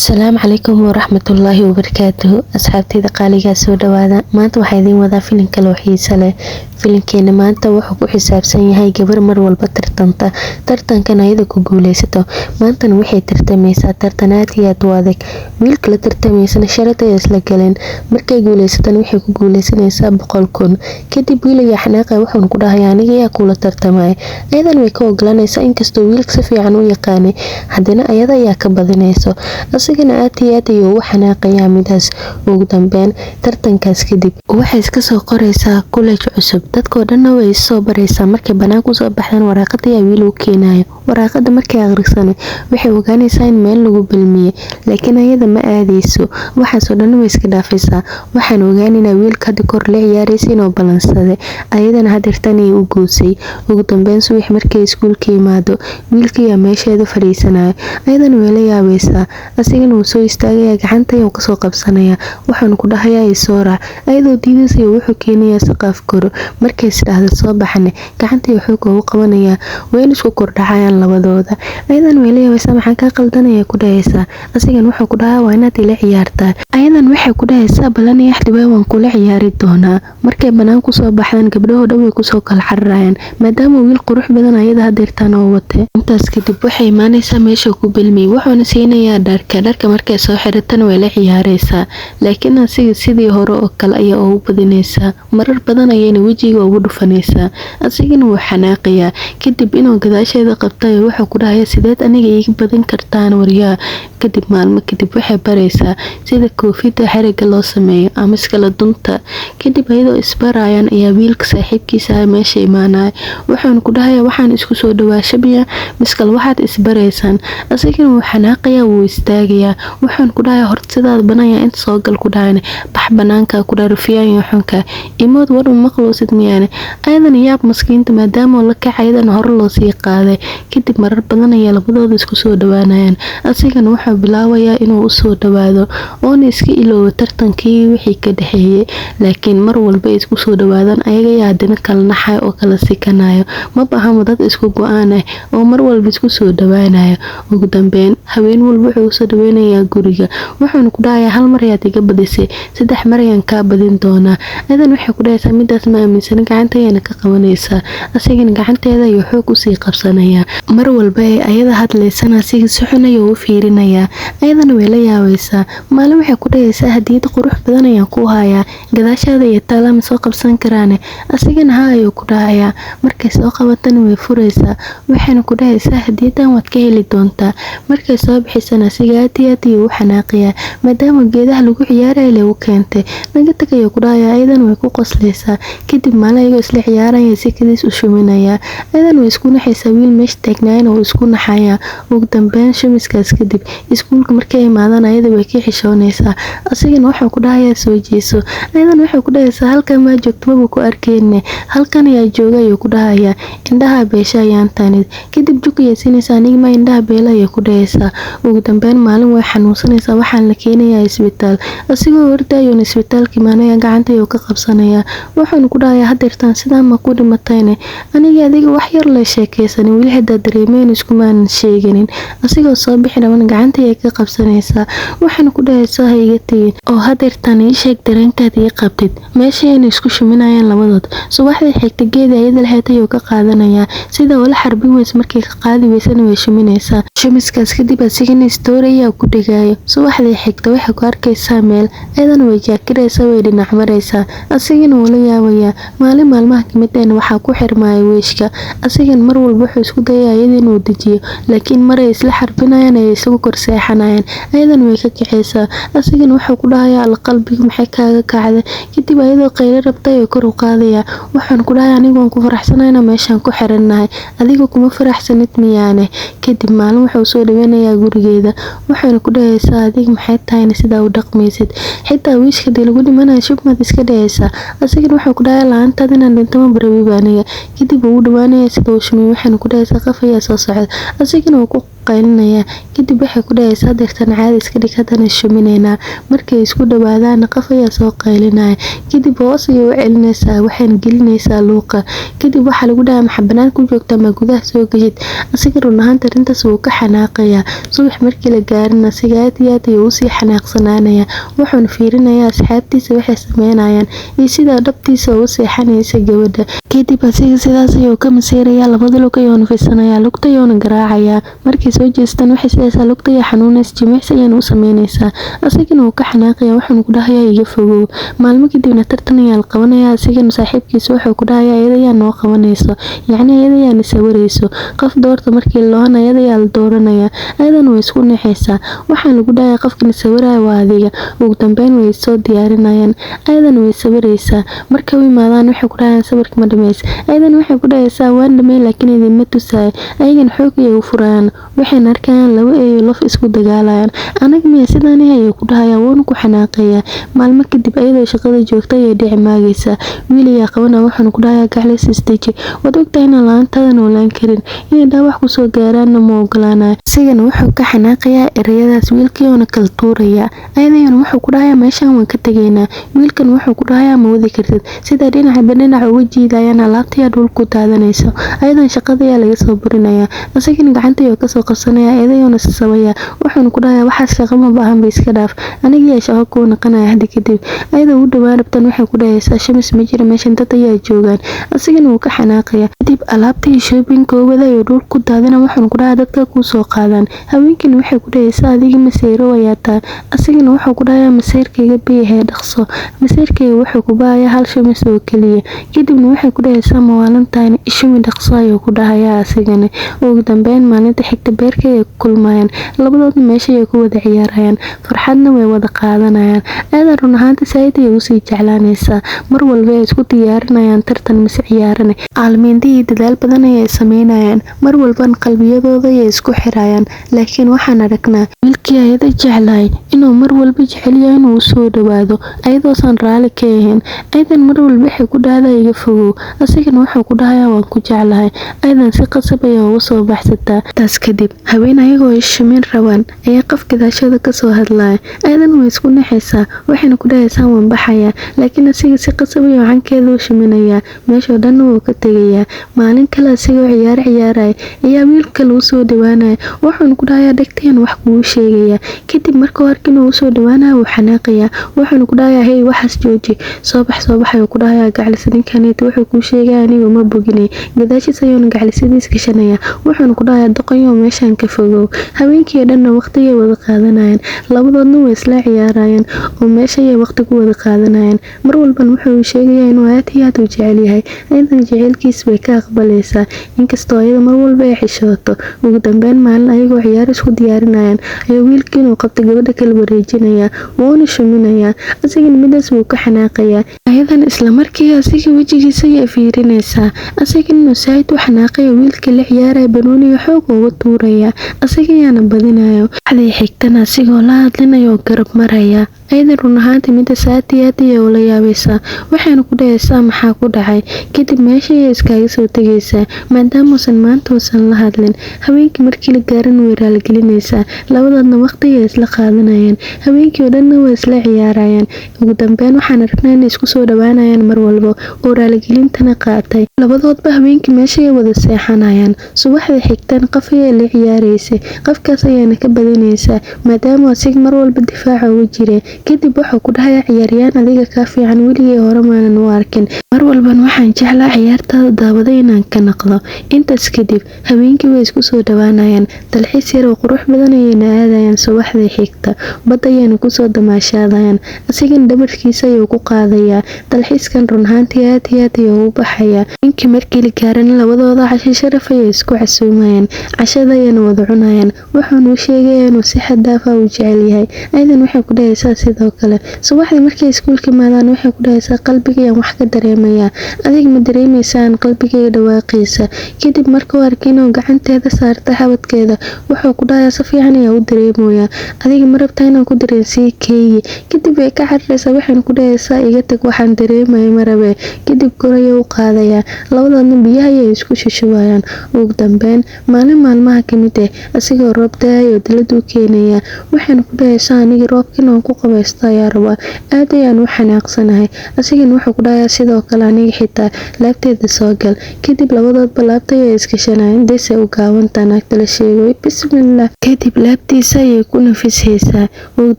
Asalaamu calaykum waraxmatullaahi wabarakaatuhu. Asxaabtayda qaaligaa soo dhawaada. Maanta waxaa idiin wadaa filin kale oo xiiso leh. Filinkeena maanta wuxuu ku xisaabsan yahay gabar mar walba tartanta. Tartankan ayada ku guuleysato. Maantana waxay tartamaysaa tartan aad iyo aad u adag. Wiilka la tartamaysana sharad ay isla galeen. Markay guuleysatana waxay ku guuleysanaysaa 100,000. Kadib wiil ayaa xanaaqay wuxuuna ku dhahay aniga ayaa kula tartamay. Ayadan way ka ogolanaysaa inkastoo wiilka si fiican u yaqaanay. Haddana ayada ayaa ka badinayso. Asigana aad iyo aad ayuu u xanaaqayaa midaas. Ugu dambeyn tartankaas kadib waxay iska soo qoraysaa college cusub. Dadkoo dhanna way soo baraysaa. Markay banaanka soo baxdaan waraaqada ayaa wiil u keenayo. Waraaqada markay akhrisan waxay ogaanaysaa in meel lagu bilmiyay, laakiin ayada ma aadayso. Waxaas oo dhan way iska dhaafaysaa. Waxaan ogaanaynaa wiilka hadda kor la ciyaaraysa inuu balansaday. Ayadana hadirtan ay u goosay. Ugu dambeyn subax markay iskuulka yimaado, wiilka ayaa meesheeda fadhiisanaya. Ayadana way la yaabaysaa. Asigana wuu soo istaagaya gacanta ayuu ka soo qabsanaya. Waxaan ku dhahayaa soo raac. Ayadoo diidaysa wuxuu keenayaa saqaf kor. Markay isdhaahdo soo baxne gacanta ayuu xoog ugu qabanaya. Wayna isku kordhacayaan labadooda. Ayadana way la yaabaysaa maxaan ka qaldanaya ku dhahaysaa. Asigana wuxuu ku dhahaa waa inaad ila ciyaartaa. Ayadana waxay ku dhahaysaa balan iyo xadibay waan kula ciyaari doonaa. Markay banaanka soo baxdaan gabdhaha dhow way ku soo kala xarrayaan maadaama wiil qurux badan ayada hadirtan oo wate. Intaas kadib waxay imaanaysaa meesha ku bilmiyay. Wuxuuna siinayaa dharka markay soo xiratan way la ciyaaraysaa. Laakiin asiga sidii hore oo kale ayaa ugu badinaysaa. Marar badan ayayna wajiga ugu dhufanaysaa. Asigana wuu xanaaqayaa. Kadib inuu gadaasheeda qabtay wuxuu ku dhahayaa sideed aniga iga badin kartaan waryaa. Kadib maalmo kadib waxay baraysaa sida koofida xariga loo sameeyo ama iskala dunta. Kadib ayadoo isbarayaan ayaa wiilka saaxiibkiisa meesha imaanaya. Wuxuuna ku dhahayaa waxaan isku soo dhawaashabiya miskal waxaad isbaraysaan. Asigana wuu xanaaqayaa wuu istaagayaa. Wuxuuna ku dhahayaa horta sidaad banaya inta soo gal ku dhahayna bax banaanka ku dharfiyaan iyo xunka imood war maqloosid miyaane. Ayadana yaab maskiinta maadaama la kacaydana hore loo sii qaaday. Kadib marar badan ayaa labadooda isku soo dhawaanayaan. Asigana wuxuu bilaabayaa inuu u soo dhawaado oona iska iloobo tartankii wixii ka dhaxeeyay. Laakiin mar walba ay isku soo dhawaadaan ayaga ayaa haddana kala naxay oo kala sikanayo. Ma bahan dad isku go'aan ah oo mar walba isku soo dhawaanayo. Ugu dambeyn haween walba wuxuu soo dhaweynayaa guriga. Wuxuuna ku dhahayaa hal mar ayaad iga badisay 3 mar ayaan ka badin doonaa. Ayadana waxay ku dhahaysaa midaas ma aaminsan gacanta ayayna ka qabanaysaa. Asigana gacanteeda ayuu xoog u sii qabsanayaa. Mar walba ayada hadlaysana asiga si xun ayuu u fiirinayaa. Ayadana way la yaabaysaa. Maalin waxay ku dhahaysaa hadiyad qurux badan ayaan ku hayaa. Gadaashaada iyo taala ma soo qabsan karaan. Asigana haa ayuu ku dhahayaa. Markay soo qabatana way furaysaa. Waxayna ku dhahaysaa hadiyadan waad ka heli doontaa. Markay soo bixisana asiga aad iyo aad ayuu u xanaaqayaa maadaama geedaha lagu ciyaarayo lagu keentay. Naga tagayo ku dhahayaa ayadana way ku qoslaysaa. Kadib maalin ayagoo isla ciyaaraya si kadiis u shuminayaa. Ayadana way isku naxaysaa wiil meesha taagnaayna oo isku naxaya. Ugu dambeyn shumiskaas kadib iskuulka markay imaadaan ayada way ka xishoonaysaa. Asigana wuxuu ku dhahayaa soo jeeso. Ayadana waxay ku dhahaysaa halkan ma joogto ma ku arkeenne. Halkan ayaa jooga ayuu ku dhahayaa indhaha beesha ayaan taanid. Kadib jug ayay siinaysaa aniga ma indhaha beela ayay ku dhahaysaa. Ugu dambeyn maalin way xanuunsanaysaa waxaan la keenayaa isbitaal. Asigoo wardayo isbitaalka imaanaya gacanta ayuu ka qabsanayaa. Wuxuuna ku dhahayaa hadirtan sidaa ma ku dhimatayne. Aniga adiga wax yar la sheekaysan wili hadda dareemeen isku maan sheeganin. Asigoo soo bixi dhaman gacanta ayay ka qabsanaysaa. Waxaana ku dhahaysaa iga tiin oo hadirtan ii sheeg dareenkaad ii qabtid. Meesha ay isku shuminayaan labadood. Subaxdii xigta geeda ayada lahayd ayuu ka qaadanayaa. Sida wala xarbin weys markay ka qaadi weysana way shuminaysaa. Shumiskaas kadib asigana story ayaa ku dhigayo. Subaxdii xigta waxay ku arkaysaa meel. Ayadana way jaakiraysaa way dhinac maraysaa. Asigana wuu la yaabayaa. Maalin maalmaha kamid ah waxaa ku xirmay weeshka. Asigana mar walba wuxuu isku dayaa ayada inuu dejiyo. Laakiin maray isla xarbinayaan ay isla kor seexanayaan. Ayadana way ka kicaysaa. Asigana wuxuu ku dhahayaa al qalbiga maxay kaaga kacday. Kadib ayadoo qaylo rabtay oo kor u qaadaya. Waxaan ku dhahayaa anigu waan ku faraxsanahay meeshaan ku xiranahay. Adiga kuma faraxsanid miyaane. Kadib maalin wuxuu soo dhaweynayaa gurigeeda. Waxaana ku dhahaysaa adiga maxay tahay sida u dhaqmaysid. Xitaa wiishka lagu dhimanayo shubmad iska dhahaysaa. Asigana wuxuu ku dhahayaa laantaad inaan dhinto ma barawi baaniga. Kadib uu dhawaanayaa sida uu shumay waxaana ku dhahaysaa qaf ayaa soo socda. Asigana wuu ku qaylinaya. Kadib waxay ku dhahaysaa dirtan caadi iska dhig hadana shuminayna. Markay isku dhawaadaan qof ayaa soo qaylinaya. Kadib hoos ayay u celinaysaa waxayna gelinaysaa luuqa. Kadib waxa lagu dhahaa maxabanaad ku joogta ma gudaha soo gashid. Asiga run ahaanta arintaas wuu ka xanaaqaya. Subax markii la gaarin asiga aad iyo aad ayuu usii xanaaqsanaanaya. Wuxuuna fiirinayaa asxaabtiisa waxay sameynayaan iyo sida dhabtiisa ugu seexanaysa gabadha. Kadib asiga sidaas ayuu ka masiiraya labada lug ayuu fiirsanaya lugta ayuu garaacaya. Markay soo jeestaan waxay sidaysaa lugta iyo xanuunays jimicsi ayuu u sameynaysaa. Asigana wuu ka xanaaqaya wuxuuna ku dhahayaa iga fogow. Maalmo kadibna tartan ayaa la qabanaya asigana saaxiibkiisa wuxuu ku dhahayaa iyada ayaa noo qabanayso. Yacni iyada ayaa sawirayso. Qof doorta markii loona iyada ayaa la dooranaya. Ayadana way isku neexaysaa. Waxaan lagu dhahayaa qofkan sawiraya waa adiga. Ugu dambeyn way soo diyaarinayaan. Ayadana way sawiraysaa. Markay u imaadaan waxay ku dhahayaan sawirka ma dhameys. Ayadana waxay ku dhahaysaa waan dhamay laakiin idin ma tusay. Ayagana xoog ayay u furayaan. Waxayna arkayaan laba eeyo laf isku dagaalayaan. Anaga miya sidaan ayay ku dhahayaa wuuna ku xanaaqaya. Maalmo kadib ayadoo shaqada joogta ayay dhici maagaysaa. Wiil ayaa qabana wuxuuna ku dhahayaa gaclis isdeji. Wad ogtahay in laantada noolaan karin. Inay dhaawac ku soo gaaraan ma ogolaanay. Asigana wuxuu ka xanaaqayaa erayadaas wiilkii oo kala tuuraya. Ayadana wuxuu ku dhahayaa meeshaan waan ka tageynaa. Wiilkan wuxuu ku dhahayaa ma wadi kartid. Sida dhinaca uga jiidayaan alaabta dhulku daadanayso. Ayadan shaqada ayaa laga soo burinaya. Asigana gacanta ayuu ka soo qabsanaya ayadana sabaya. Wuxuuna ku dhahayaa waxaas shaqo ma baahan ba iska dhaaf. Aniga ayaa shaqo ku naqanaya hadda kadib. Ayada u dhawaan rabtan waxay ku dhahaysaa shamis ma jiro meeshan dad ayaa joogaan. Asigana wuu ka xanaaqaya. Kadib alaabtii shopping koobada ayuu dhulku daadana wuxuuna ku dhahayaa dadka ku soo qaadaan. Haweenkina waxay ku dhahaysaa adiga masayro ayaa taa. Asigana wuxuu ku dhahayaa masayrkayga biyaha dhaqso. Masayrkayga wuxuu ku baahayaa hal shamis oo kaliya. Kadibna waxay ku dhahaysaa maalintan ishumi dhaqso ayuu ku dhahayaa asigana. Ugu dambeyn maalinta xigta beerka ay kulmayaan. Labadoodna meesha ay ku wada ciyaarayaan. Farxadna way wada qaadanayaan. Ayada run ahaanta Said ay u sii jeclaanaysaa. Mar walba ay isku diyaarinayaan tartan mise ciyaarana. Caalamiintii dadaal badan ay sameynayaan. Mar walba qalbiyadooda ay isku xirayaan. Laakiin waxaan aragnaa wiilkii ayada jeclaay inuu mar walba jecel yahay inuu soo dhawaado. Ayadoosan raali ka ahayn. Ayadan mar walba waxay ku dhahdaa iga fogow. Asigana wuxuu ku dhahayaa waan ku jeclahay. Ayadan si qasab ah uga soo baxsataa. Taas kadib haween ayagoo ishimin rabaan ayaa qof gadaashooda ka soo hadlaya. Ayadan way isku neexaysaa. Waxayna ku dhahaysaa waan baxayaa. Laakiin asiga si qasab ah cankeeda u shiminaya. Meesha dhan wuu ka tagayaa. Maalin kale asigoo ciyaaraya ayaa wiilka lagu soo dhawaanaya. Wuxuuna ku dhahayaa dhagteen wax kuu sheegaya. Kadib markuu arkin inuu soo dhawaanayo wuu xanaaqaya. Wuxuuna ku dhahayaa hey waxaas jooji. Soo bax ayuu ku dhahayaa gaclis ninkanita wuxuu kuu sheegay aniga ma boginay. Gadaashiisa ayuuna gaclisadiis gashanaya. Wuxuuna ku dhahayaa doqoyo meeshaan ka fogow. Haweenkii dhanna waqti ay wada qaadanayaan. Labadoodna way isla ciyaarayaan oo meesha ay waqti ku wada qaadanayaan. Mar walban wuxuu sheegayaa inuu aad iyo aad u jecel yahay. Ayadan jecelkiis way ka aqbalaysaa. Inkastoo ayada mar walba ay xishooto. Ugu dambeyn maalin ayagoo ciyaar isku diyaarinayaan ayuu wiilkii inuu qabto gabadha kala wareejinaya. Wuuna shuminaya. Asigana midaas wuu ka xanaaqaya. Ayadan isla markii asiga wajigiisa ay fiirinaysaa. Asigana Said u xanaaqay wiilka la ciyaaraya banooniga xoog uga tuuraya. Asiga ayaana badinayo. Waxay xigtana asigoo la hadlinayo garab maraya. Aydan run ahaantii mida Said ayay ula yaabaysaa. Waxayna ku dhahaysaa maxaa ku dhacay. Kadib meesha ay iskaga soo tagaysaa maadaama uusan maanta uusan la hadlin. Haweenkii markii la gaarin way raali gelinaysaa. Labadoodna waqti ay isla qaadanayaan. Haweenkii oo dhanna way isla ciyaarayaan. Ugu dambeyn waxaan aragnaa inay isku soo dhawaanayaan mar walba oo raali gelintana qaatay. Labadoodba haweenkii meesha ay wada seexanayaan. Subaxda xigtan qof ay la ciyaaraysay. Qofkaas ayaana ka badinaysaa maadaama asiga mar walba difaaca ugu jiray. Kadib wuxuu ku dhahayaa ciyaaryahan adiga ka fiican weligay hore maanan u arkin. Mar walban waxaan jeclaa ciyaartada daawaday inaan ka naqdo. Intaas kadib haweenkii way isku soo dhawaanayaan. Dalxiis yar oo qurux badan ayayna aadayaan subaxda xigta. Badda ayayna ku soo damaashaadayaan. Asigana dhabarkiisa ayuu ku qaadayaa. Dalxiiskan run ahaantii aad iyo aad ayuu u baxayaa. Ninkii markii la gaaran labadooda casho sharaf ay isku casuumayaan. Cashada ayayna wada cunayaan. Wuxuuna u sheegayaa inuu si xad dhaaf ah u jecel yahay. Aydan waxay ku dhahaysaa sidoo kale. Subaxdii markay iskuulka imaadaan waxay ku dhahaysaa qalbigayaan wax ka dareemaya. Adiga ma dareemaysaan qalbigayga dhawaaqiisa. Kadib markuu arkay inuu gacanteeda saarta xabadkeeda wuxuu ku dhahayaa si fiican ayaa u dareemaya. Adiga ma rabtid rabtaa inaan ku dareensii keeyi kadib way ka cararaysaa waxayna ku dhahaysaa iga tag waxaan dareemaya marabe kadib koraya u qaadayaa labadoodna biyaha ayay isku shishubayaan ugu dambeyn maalin maalmaha kamid asigoo roob daayo daladu keenaya waxayna ku dhahaysaa aniga roobkiina aan ku qabaysto ayaa rabaa aad ayaan u xanaaqsanahay asigana wuxuu ku dhahayaa sidoo kale aniga xitaa laabteeda soo gal kadib labadoodba laabta ayay iskashanayaan dese u gaabantaan agtala sheegay bismillah kadib laabtiisa ayay ku nafishaysaa ugu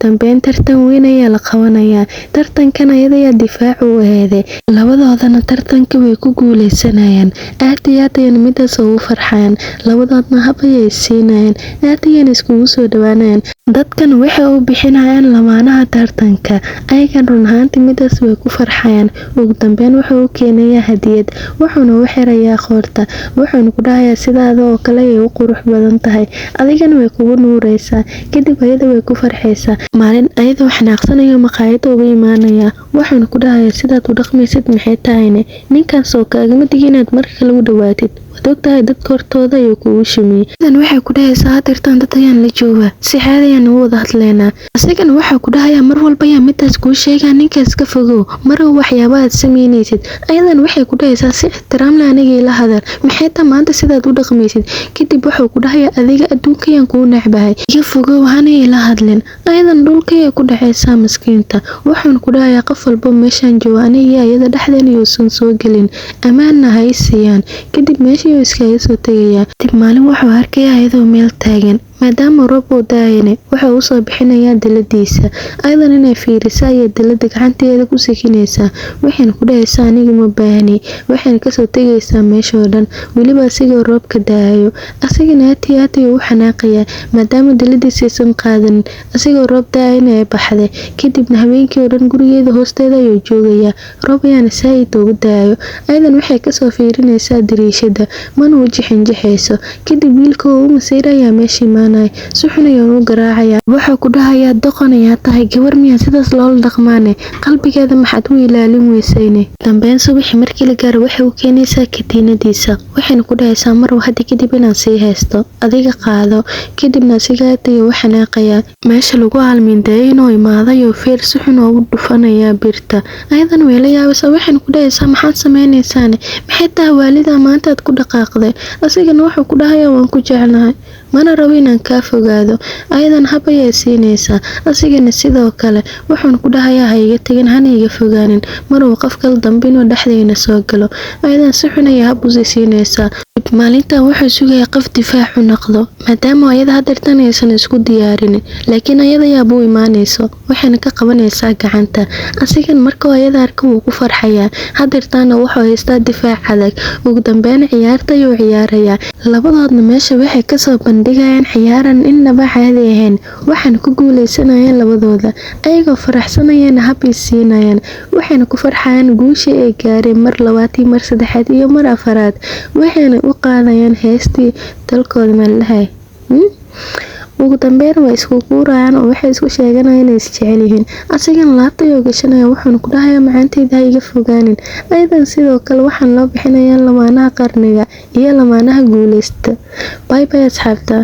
dambeyn tartan weyn ayaa la qabanayaa tartankan ayadayaa difaac u aheeday labadoodana tartanka way ku guuleysanayaan aad iyo aad ayayna midaas ugu farxayaan labadoodna hab ayay siinayaan aad ayayna iskugu soo dhawaanayaan dadkan waxay u bixinayaan lamaanaha tartanka ayagan run ahaantii midaas way ku farxayaan ugu dambeyn wuxuu u keenayaa hadiyad wuxuuna u xirayaa qoorta wuxuuna ku dhahayaa sidaada oo kale ay u qurux badan tahay adigana way kugu nuuraysaa kadib ayada way ku farxaysaa maalin ayadoo xanaaqsanayo maqaayada uga imaanaya wuxuuna ku dhahayaa sidaad u dhaqmaysid maxay tahayne ninkaas oo kaagama digi inaad marka kale u dhawaatid waad ogtahay dadka hortooda ayuu kugu shumiyey sidan waxay ku dhahaysaa hadirtaan dad ayaan la joogaa si caadi ayaan u wada hadlaynaa asigana waxaa ku dhahayaa mar walba ayaa midaas kuu sheegaa ninkaas ka fogow marow waxyaaba aad samaynaysid ayadan waxay ku dhahaysaa si ixtiraam leh aniga ila hadal maxay taa maanta sidaad u dhaqmaysid kadib wuxuu ku dhahayaa adiga adduunkayaan kuu necbahay iga fogow hana ila hadlin ayadan dhulkayay ku dhacaysaa maskiinta wuxuuna ku dhahayaa qof walba meeshaan jooga aniga ayada dhexdeena yuusan soo gelin ammaanna ha i siiyaan kadib meeshii iskaga soo tegayaa dib maalin wuxuu arkayaa ayadoo meel taagan maadaama roob uu daayane wuxuu u soo bixinayaa daladiisa ayadan inay fiiriso ayay dalada gacanteeda ku sikinaysaa waxayna ku dhahaysaa aniga ma baahni waxayna kasoo tegaysaa meeshoo dhan weliba asigoo roobka daayo asigana aad ayuu u xanaaqayaa maadaama daladiisa aysan qaadanin asigoo roob daayana ay baxday kadibna habeenkii oo dhan gurigeeda hoosteeda ayuu joogayaa roob ayaana saa'id ugu daayo ayadan waxay kasoo fiirinaysaa dariishada mana u jixinjixayso kadib wiilka oo u masayraya meeshii si xun ayuu u garaacayaa wuxuu ku dhahayaa doqon ayaa tahay gabar miyaa sidaas loola dhaqmaane qalbigeeda maxaad u ilaalin weysayne dambeyn subaxii markii la gaaro waxay u keenaysaa katiinadiisa waxayna ku dhahaysaa marwa hadda kadib inaan sii haysto adiga qaado kadibna asigaad ayuu u xanaaqayaa meesha lagu aalmiindeeyo inuu imaadayo feer si xun ugu dhufanayaa birta ayadan way la yaabaysaa waxayna ku dhahaysaa maxaad samaynaysaane maxay tahay waalida maanta aad ku dhaqaaqday asigana wuxuu ku dhahayaa waan ku jeclahay mana rabo inaan kaa fogaado ayadan hab ayay siinaysaa asigana sidoo kale wuxuuna ku dhahayaa ha iga tegin hana iga fogaanin maruu qof kala dambe inuu dhexdeena soo galo ayadan si xun ayay hab usi siinaysaa maalintan wuxuu sugayaa qof difaacu noqdo maadaama ayada hadeertan aysan isku diyaarinin laakiin ayada yaabuu imaanayso waxayna ka qabanaysaa gacanta asigan markuu ayada arka wuu ku farxayaa hadeertaana wuxuu haystaa difaac adag ugu dambeyn ciyaarta ayuu ciyaarayaa labadoodna meesha waxay kasoo bandhigayaan ciyaaran innaba caadi ahayn waxaana ku guuleysanayaan labadooda ayagoo faraxsanayana hab is siinayaan waxayna ku farxayaan guusha ay gaareen mar labaad iyo mar saddexaad iyo mar afaraad waxayna u qaadayaan heestii dalkooda meeldhahay ugu dambeyn way isku guurayaan oo waxay isku sheeganayaan inay isjecel yihiin asigana laabta ayuu gashanaya wuxuuna ku dhahayaa macaanteyda ha iga fogaanin ayadan sidoo kale waxaan loo bixinayaa lamaanaha qarniga iyo lamaanaha guuleysta bye bye asxaabta.